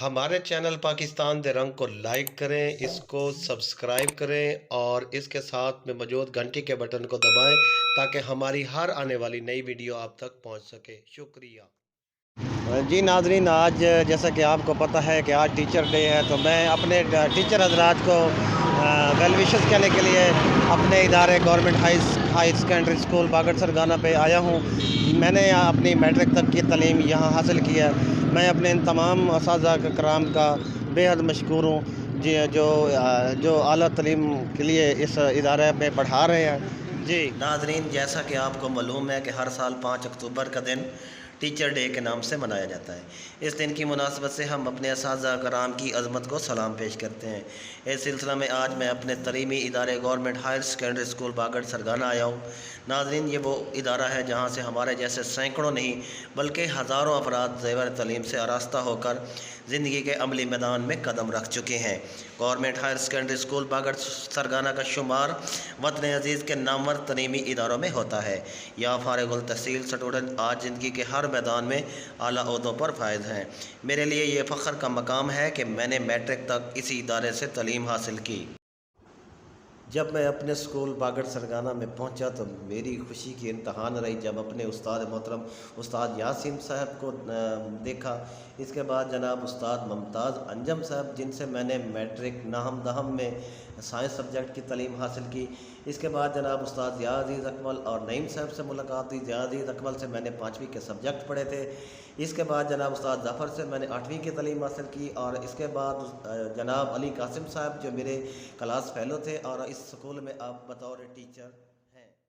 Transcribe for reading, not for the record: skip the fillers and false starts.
ہمارے چینل پاکستان دے رنگ کو لائک کریں، اس کو سبسکرائب کریں اور اس کے ساتھ میں موجود گھنٹی کے بٹن کو دبائیں تاکہ ہماری ہر آنے والی نئی ویڈیو آپ تک پہنچ سکے۔ شکریہ۔ جی ناظرین، آج جیسا کہ آپ کو پتہ ہے کہ آج ٹیچر ڈے ہے، تو میں اپنے ٹیچر حضرات کو ویل وشز کہنے کے لیے اپنے ادارے گورنمنٹ ہائی سیکنڈری اسکول باگڑ سرگانہ پہ آیا ہوں۔ میں نے یہاں اپنی میٹرک تک کی تعلیم یہاں حاصل کی ہے۔ میں اپنے ان تمام اساتذہ کرام کا بے حد مشکور ہوں جو اعلیٰ تعلیم کے لیے اس ادارے میں پڑھا رہے ہیں۔ جی ناظرین، جیسا کہ آپ کو معلوم ہے کہ ہر سال 5 اکتوبر کا دن ٹیچر ڈے کے نام سے منایا جاتا ہے۔ اس دن کی مناسبت سے ہم اپنے اساتذہ کرام کی عظمت کو سلام پیش کرتے ہیں۔ اس سلسلہ میں آج میں اپنے تعلیمی ادارے گورنمنٹ ہائر سیکنڈری اسکول باگڑ سرگانہ آیا ہوں۔ ناظرین، یہ وہ ادارہ ہے جہاں سے ہمارے جیسے سینکڑوں نہیں بلکہ ہزاروں افراد زیور تعلیم سے آراستہ ہو کر زندگی کے عملی میدان میں قدم رکھ چکے ہیں۔ گورنمنٹ ہائر سیکنڈری اسکول باگڑ سرگانہ کا شمار وطن عزیز کے نامور تعلیمی اداروں میں ہوتا ہے۔ یا فارغ التحصیل اسٹوڈنٹ آج زندگی کے ہر میدان میں اعلیٰ عہدوں پر فائز ہیں۔ میرے لیے یہ فخر کا مقام ہے کہ میں نے میٹرک تک اسی ادارے سے تعلیم حاصل کی۔ جب میں اپنے اسکول باگڑ سرگانہ میں پہنچا تو میری خوشی کی انتہا نہ رہی جب اپنے استاد محترم استاد یاسین صاحب کو دیکھا۔ اس کے بعد جناب استاد ممتاز انجم صاحب، جن سے میں نے میٹرک نہم دہم میں سائنس سبجیکٹ کی تعلیم حاصل کی۔ اس کے بعد جناب استاد ضیاء عزیز اکمل اور نعیم صاحب سے ملاقات ہوئی۔ ضیاء عزیز اکمل سے میں نے 5ویں کے سبجیکٹ پڑھے تھے۔ اس کے بعد جناب استاد ظفر سے میں نے 8ویں کی تعلیم حاصل کی، اور اس کے بعد جناب علی قاسم صاحب جو میرے کلاس فیلو تھے اور اس اسکول میں آپ بطور ٹیچر